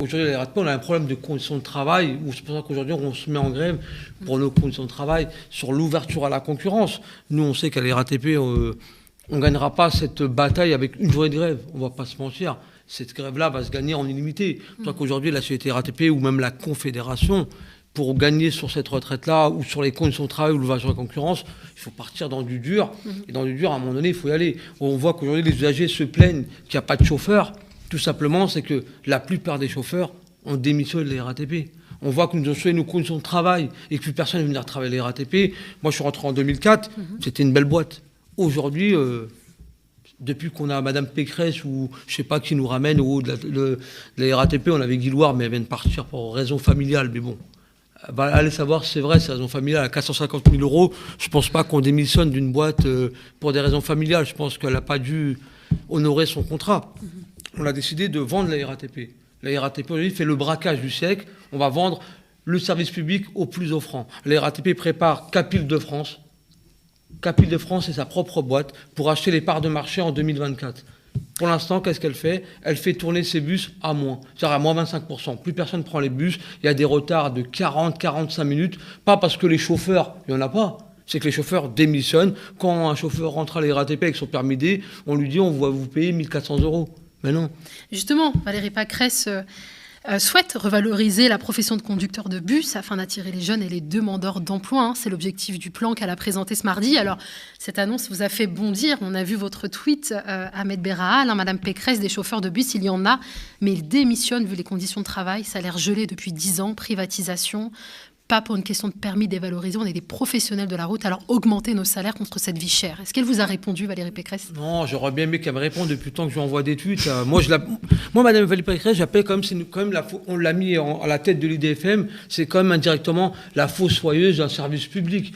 Aujourd'hui, à la RATP, on a un problème de conditions de travail, où c'est pour ça qu'aujourd'hui, on se met en grève pour nos conditions de travail sur l'ouverture à la concurrence. Nous, on sait qu'à la RATP, on ne gagnera pas cette bataille avec une journée de grève. On ne va pas se mentir. Cette grève-là va se gagner en illimité. C'est pour ça qu'aujourd'hui, la CGT RATP ou même la Confédération, pour gagner sur cette retraite-là ou sur les conditions de travail ou l'ouverture à la concurrence, il faut partir dans du dur. Et dans du dur, à un moment donné, il faut y aller. On voit qu'aujourd'hui, les usagers se plaignent qu'il n'y a pas de chauffeur. Tout simplement, c'est que la plupart des chauffeurs ont démissionné de la RATP. On voit que nous avons choisi nos conditions de travail et que plus personne ne veut venir travailler à la RATP. Moi, je suis rentré en 2004, c'était une belle boîte. Aujourd'hui, depuis qu'on a Madame Pécresse ou je ne sais pas qui nous ramène au haut de la RATP, on avait Guy Loire, mais elle vient de partir pour raison familiale. Mais bon, allez savoir si c'est vrai, c'est raison familiale à 450 000 €. Je ne pense pas qu'on démissionne d'une boîte pour des raisons familiales. Je pense qu'elle n'a pas dû honorer son contrat. On a décidé de vendre la RATP. La RATP aujourd'hui fait le braquage du siècle. On va vendre le service public au plus offrant. La RATP prépare Cap Île-de-France. Cap Île-de-France est sa propre boîte pour acheter les parts de marché en 2024. Pour l'instant, qu'est-ce qu'elle fait? Elle fait tourner ses bus à moins, c'est-à-dire à moins 25%. Plus personne ne prend les bus. Il y a des retards de 40-45 minutes. Pas parce que les chauffeurs, il n'y en a pas. C'est que les chauffeurs démissionnent. Quand un chauffeur rentre à la RATP avec son permis D, on lui dit on va vous payer 1 400 €. Mais non. Justement, Valérie Pécresse souhaite revaloriser la profession de conducteur de bus afin d'attirer les jeunes et les demandeurs d'emploi. C'est l'objectif du plan qu'elle a présenté ce mardi. Alors, cette annonce vous a fait bondir. On a vu votre tweet, Ahmed Berahal, Madame Pécresse, des chauffeurs de bus, il y en a, mais ils démissionnent vu les conditions de travail. Salaire gelé depuis 10 ans, privatisation. Pas pour une question de permis dévalorisé, on est des professionnels de la route, alors augmenter nos salaires contre cette vie chère. Est-ce qu'elle vous a répondu, Valérie Pécresse? Non, j'aurais bien aimé qu'elle me réponde depuis le temps que je lui envoie des tweets. Moi, Madame Valérie Pécresse, j'appelle quand même, on l'a mis à la tête de l'IDFM, c'est quand même indirectement la fossoyeuse d'un service public.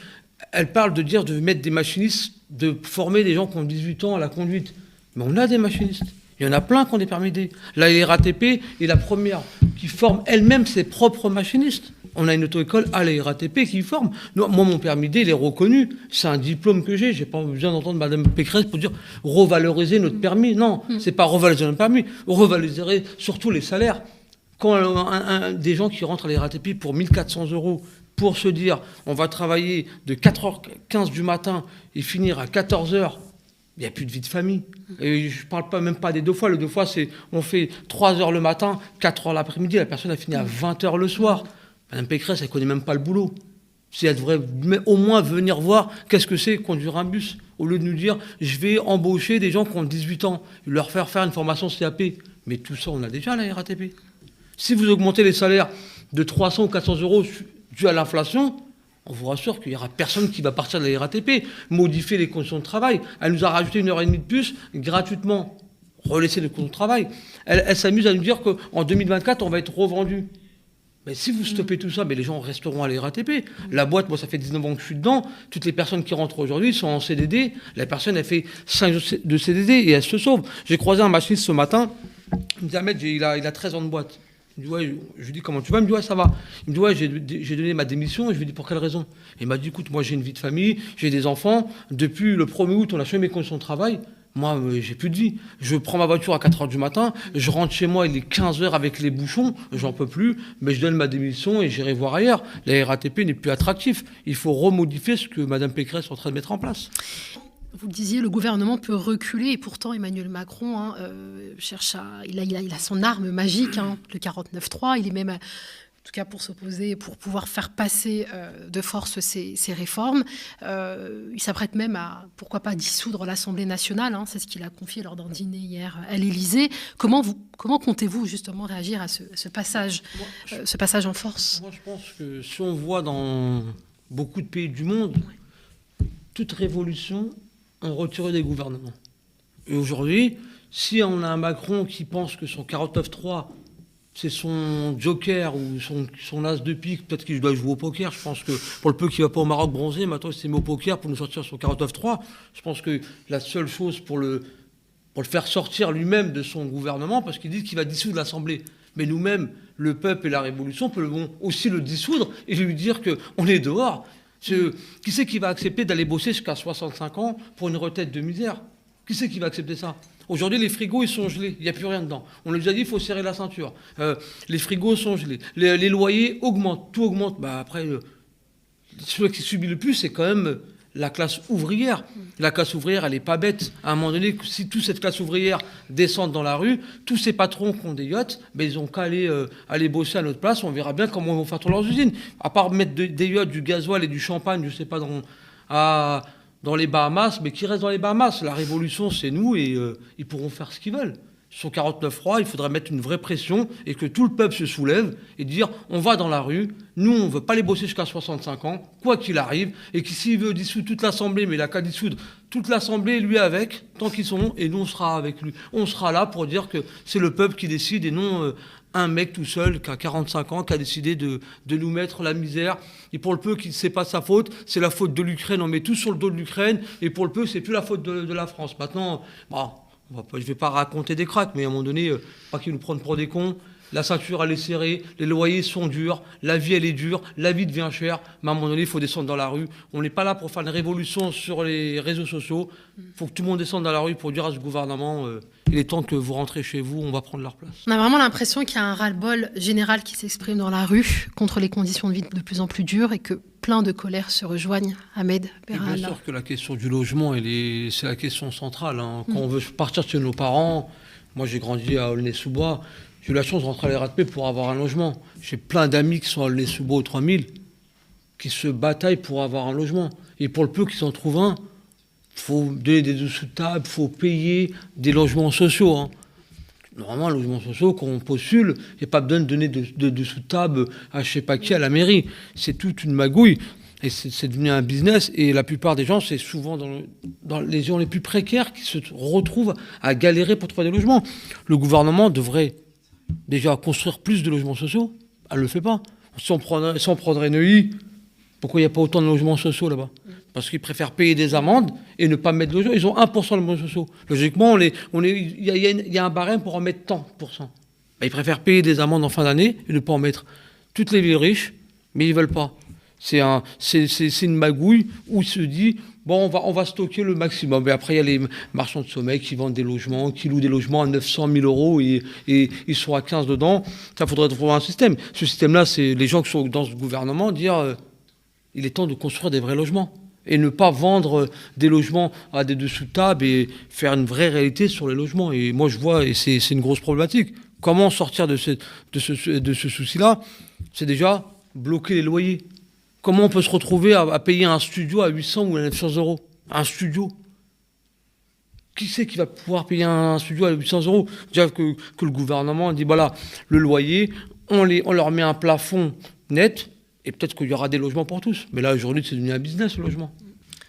Elle parle de mettre des machinistes, de former des gens qui ont 18 ans à la conduite. Mais on a des machinistes. Il y en a plein qui ont des permis D. La RATP est la première qui forme elle-même ses propres machinistes. On a une auto-école à la RATP qui forme. Moi, mon permis D, il est reconnu. C'est un diplôme que j'ai. J'ai pas besoin d'entendre Madame Pécresse pour dire revaloriser notre permis. Non, c'est pas revaloriser notre permis. Revaloriser surtout les salaires. Quand des gens qui rentrent à la RATP pour 1 400 € pour se dire on va travailler de 4h15 du matin et finir à 14h, il n'y a plus de vie de famille. Et je ne parle même pas des 2 fois. Le 2 fois, c'est on fait 3h le matin, 4h l'après-midi. La personne a fini à 20h le soir. Madame Pécresse, elle ne connaît même pas le boulot. Si elle devrait au moins venir voir qu'est-ce que c'est conduire un bus, au lieu de nous dire je vais embaucher des gens qui ont 18 ans, leur faire une formation CAP. Mais tout ça, on a déjà à la RATP. Si vous augmentez les salaires de 300 ou 400 € dû à l'inflation, on vous rassure qu'il n'y aura personne qui va partir de la RATP, modifier les conditions de travail. Elle nous a rajouté 1h30 de plus gratuitement, relaisser les conditions de travail. Elle s'amuse à nous dire qu'en 2024, on va être revendu. Mais si vous stoppez tout ça, mais les gens resteront à la RATP. La boîte, moi, ça fait 19 ans que je suis dedans. Toutes les personnes qui rentrent aujourd'hui sont en CDD. La personne, elle fait 5 de CDD et elle se sauve. J'ai croisé un machiniste ce matin. Il me dit, Ahmed, il a 13 ans de boîte. Il me dit, ouais, je lui dis, comment tu vas? Il me dit, ouais, ça va. Il me dit, ouais, j'ai donné ma démission. Et je lui dis, pour quelle raison? Il m'a dit, écoute, moi, j'ai une vie de famille, j'ai des enfants. Depuis le 1er août, on a changé mes conditions de travail. Moi, j'ai plus de vie. Je prends ma voiture à 4h du matin, je rentre chez moi, il est 15h avec les bouchons, j'en peux plus, mais je donne ma démission et j'irai voir ailleurs. La RATP n'est plus attractif. Il faut remodifier ce que Mme Pécresse est en train de mettre en place. Vous le disiez, le gouvernement peut reculer et pourtant Emmanuel Macron cherche il a son arme magique, le 49.3. Il est même... En tout cas pour s'opposer, pour pouvoir faire passer de force ces réformes. Il s'apprête même à, pourquoi pas, dissoudre l'Assemblée nationale. C'est ce qu'il a confié lors d'un dîner hier à l'Élysée. Comment comptez-vous justement réagir à ce passage en force? Moi, je pense que si on voit dans beaucoup de pays du monde, toute révolution, on retire des gouvernements. Et aujourd'hui, si on a un Macron qui pense que son 49.3... c'est son joker ou son as de pique, peut-être qu'il doit jouer au poker. Je pense que pour le peu qu'il ne va pas au Maroc bronzer, maintenant il s'est mis au poker pour nous sortir son 49.3. Je pense que la seule chose pour le faire sortir lui-même de son gouvernement, parce qu'il dit qu'il va dissoudre l'Assemblée. Mais nous-mêmes, le peuple et la révolution peuvent aussi le dissoudre et lui dire qu'on est dehors. Qui c'est qui va accepter d'aller bosser jusqu'à 65 ans pour une retraite de misère? Qui c'est qui va accepter ça? Aujourd'hui, les frigos, ils sont gelés. Il n'y a plus rien dedans. On nous a dit, il faut serrer la ceinture. Les frigos sont gelés. Les loyers augmentent. Tout augmente. Bah, après, celui qui subit le plus, c'est quand même la classe ouvrière. La classe ouvrière, elle n'est pas bête. À un moment donné, si toute cette classe ouvrière descend dans la rue, tous ces patrons qui ont des yachts, ben, ils n'ont qu'à aller bosser à notre place. On verra bien comment ils vont faire tourner leurs usines. À part mettre des yachts, du gasoil et du champagne, je ne sais pas, dans les Bahamas, mais qui reste dans les Bahamas. La révolution, c'est nous, et ils pourront faire ce qu'ils veulent. Sur 49.3, il faudrait mettre une vraie pression et que tout le peuple se soulève et dire on va dans la rue, nous on ne veut pas les bosser jusqu'à 65 ans, quoi qu'il arrive, et que s'il veut dissoudre toute l'Assemblée, mais il n'a qu'à dissoudre toute l'Assemblée, lui avec, tant qu'ils sont, et nous on sera avec lui. On sera là pour dire que c'est le peuple qui décide et non un mec tout seul qui a 45 ans, qui a décidé de nous mettre la misère. Et pour le peu, c'est pas sa faute, c'est la faute de l'Ukraine, on met tout sur le dos de l'Ukraine, et pour le peu, c'est plus la faute de la France. Maintenant, bah, je ne vais pas raconter des cracks, mais à un moment donné, pas qu'ils nous prennent pour des cons. La ceinture, elle est serrée, les loyers sont durs, la vie, elle est dure, la vie devient chère, mais à un moment donné, il faut descendre dans la rue. On n'est pas là pour faire une révolution sur les réseaux sociaux. Il faut que tout le monde descende dans la rue pour dire à ce gouvernement il est temps que vous rentrez chez vous, on va prendre leur place. On a vraiment l'impression qu'il y a un ras-le-bol général qui s'exprime dans la rue contre les conditions de vie de plus en plus dures et que plein de colères se rejoignent. Ahmed Berrah. Bien sûr que la question du logement, c'est la question centrale. Hein. Quand on veut partir chez nos parents, moi j'ai grandi à Aulnay-sous-Bois, j'ai eu la chance de rentrer à l'RATP pour avoir un logement. J'ai plein d'amis qui sont à Aulnay-sous-Bois au 3000, qui se bataillent pour avoir un logement. Et pour le peu qu'ils en trouvent un, il faut donner des dessous de table, il faut payer des logements sociaux. Hein. Normalement, un logement social, quand on postule, il n'y a pas besoin de donner de dessous de table à je ne sais pas qui à la mairie. C'est toute une magouille. Et c'est devenu un business. Et la plupart des gens, c'est souvent dans les gens les plus précaires qui se retrouvent à galérer pour trouver des logements. Le gouvernement devrait déjà construire plus de logements sociaux. Elle ne le fait pas. Si on prendrait Neuilly, pourquoi il n'y a pas autant de logements sociaux là-bas ? Parce qu'ils préfèrent payer des amendes et ne pas mettre de logements. Ils ont 1% de logements sociaux. Logiquement, il y a un barème pour en mettre tant %. Ben, ils préfèrent payer des amendes en fin d'année et ne pas en mettre. Toutes les villes riches, mais ils ne veulent pas. C'est une magouille où il se dit, bon, on va stocker le maximum. Et après, il y a les marchands de sommeil qui vendent des logements, qui louent des logements à 900 000 euros et ils sont à 15 dedans. Ça, faudrait trouver un système. Ce système-là, c'est les gens qui sont dans ce gouvernement dire il est temps de construire des vrais logements et ne pas vendre des logements à des dessous de table et faire une vraie réalité sur les logements. Et moi, je vois, et c'est une grosse problématique. Comment sortir de ce souci-là ? C'est déjà bloquer les loyers. Comment on peut se retrouver à payer un studio à 800 ou à 900 euros ? Un studio ? Qui c'est qui va pouvoir payer un studio à 800 euros ? Déjà que le gouvernement dit, voilà, le loyer, on leur met un plafond net, et peut-être qu'il y aura des logements pour tous. Mais là, aujourd'hui, c'est devenu un business, le logement.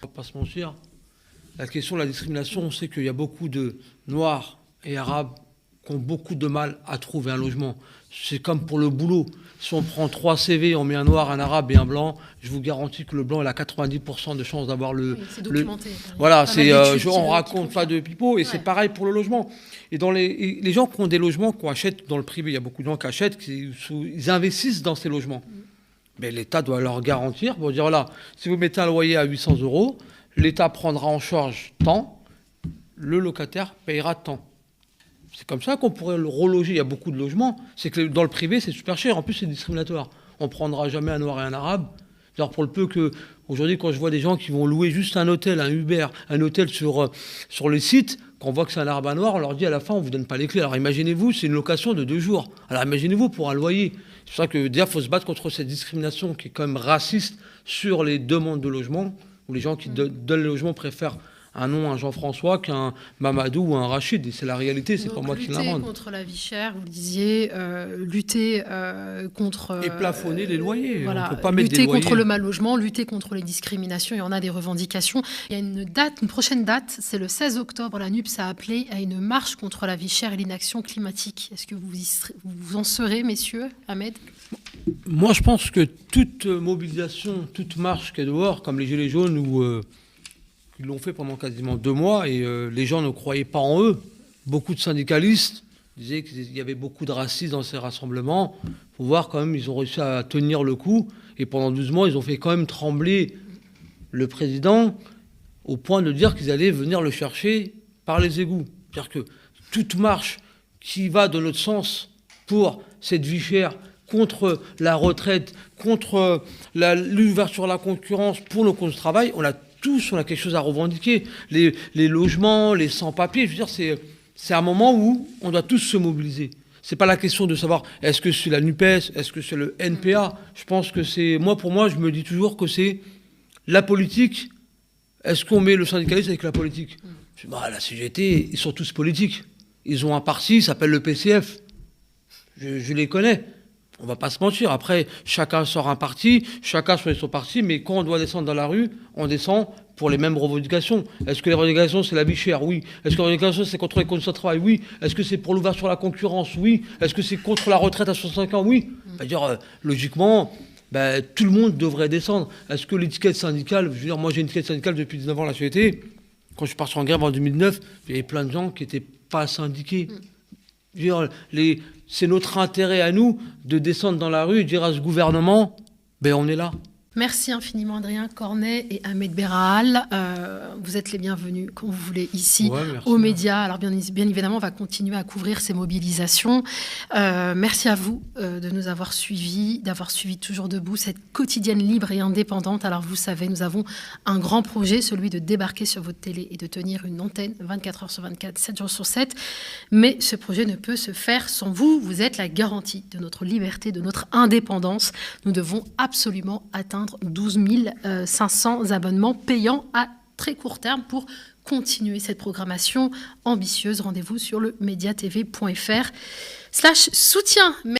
On va pas se mentir. La question de la discrimination, on sait qu'il y a beaucoup de Noirs et Arabes qui ont beaucoup de mal à trouver un logement. C'est comme pour le boulot. Si on prend 3 CV, on met un Noir, un Arabe et un Blanc, je vous garantis que le Blanc, il a 90% de chances d'avoir le... Oui, c'est documenté. Voilà, on raconte pas de pipeau, et c'est pareil pour le logement. Et dans les gens qui ont des logements, qu'on achète dans le privé, il y a beaucoup de gens qui achètent, ils investissent dans ces logements. Mais l'État doit leur garantir, pour dire, voilà, si vous mettez un loyer à 800 euros, l'État prendra en charge tant, le locataire payera tant. C'est comme ça qu'on pourrait le reloger. Il y a beaucoup de logements. C'est que dans le privé, c'est super cher. En plus, c'est discriminatoire. On ne prendra jamais un Noir et un Arabe. Alors pour le peu que, aujourd'hui, quand je vois des gens qui vont louer juste un hôtel, un Uber, un hôtel sur le site, quand on voit que c'est un Arabe, un Noir, on leur dit à la fin, on ne vous donne pas les clés. Alors imaginez-vous, c'est une location de 2 jours. Alors imaginez-vous pour un loyer. C'est pour ça que déjà, il faut se battre contre cette discrimination qui est quand même raciste sur les demandes de logement, où les gens qui donnent le logement préfèrent un nom, un Jean-François, qu'un Mamadou ou un Rachid. Et c'est la réalité, c'est pas moi qui l'invente. Lutter contre la vie chère, vous le disiez, lutter contre... et plafonner les loyers. Voilà, on peut pas mettre des loyers. Lutter contre le mal logement, lutter contre les discriminations, il y en a des revendications. Il y a une prochaine date, c'est le 16 octobre, la NUPS a appelé à une marche contre la vie chère et l'inaction climatique. Est-ce que vous en serez, messieurs, Ahmed ? Moi, je pense que toute mobilisation, toute marche qui est dehors, comme les Gilets jaunes ou... Ils l'ont fait pendant quasiment 2 mois et les gens ne croyaient pas en eux. Beaucoup de syndicalistes disaient qu'il y avait beaucoup de racistes dans ces rassemblements. Il faut voir quand même, ils ont réussi à tenir le coup. Et pendant 12 mois, ils ont fait quand même trembler le président au point de dire qu'ils allaient venir le chercher par les égouts. C'est-à-dire que toute marche qui va dans notre sens pour cette vie chère, contre la retraite, contre l'ouverture à la concurrence pour nos conditions de travail, on a quelque chose à revendiquer. Les logements, les sans-papiers, je veux dire, c'est un moment où on doit tous se mobiliser. C'est pas la question de savoir est-ce que c'est la NUPES, est-ce que c'est le NPA. Je pense que c'est... Pour moi, je me dis toujours que c'est la politique. Est-ce qu'on met le syndicalisme avec la politique ? La CGT, ils sont tous politiques. Ils ont un parti, il s'appelle le PCF. Je les connais. On va pas se mentir. Après, chacun sort un parti, chacun choisit son parti, mais quand on doit descendre dans la rue, on descend pour les mêmes revendications. Est-ce que les revendications, c'est la vie chère ? Oui. Est-ce que les revendications, c'est contre les conditions de travail ? Oui. Est-ce que c'est pour l'ouverture à la concurrence ? Oui. Est-ce que c'est contre la retraite à 65 ans ? Oui. C'est-à-dire, logiquement, tout le monde devrait descendre. Est-ce que l'étiquette syndicale, je veux dire, moi j'ai une étiquette syndicale depuis 19 ans à la CGT. Quand je suis parti en grève en 2009, il y avait plein de gens qui n'étaient pas syndiqués. Je veux dire, c'est notre intérêt à nous de descendre dans la rue et dire à ce gouvernement, on est là. Merci infiniment Adrien Cornet et Ahmed Berhal. Vous êtes les bienvenus quand vous voulez ici aux médias. Alors bien évidemment, on va continuer à couvrir ces mobilisations. Merci à vous de nous avoir suivis, d'avoir suivi Toujours Debout, cette quotidienne libre et indépendante. Alors vous savez, nous avons un grand projet, celui de débarquer sur votre télé et de tenir une antenne 24 heures sur 24, 7 jours sur 7. Mais ce projet ne peut se faire sans vous. Vous êtes la garantie de notre liberté, de notre indépendance. Nous devons absolument atteindre 12 500 abonnements payants à très court terme pour continuer cette programmation ambitieuse. Rendez-vous sur le mediatv.fr/soutien.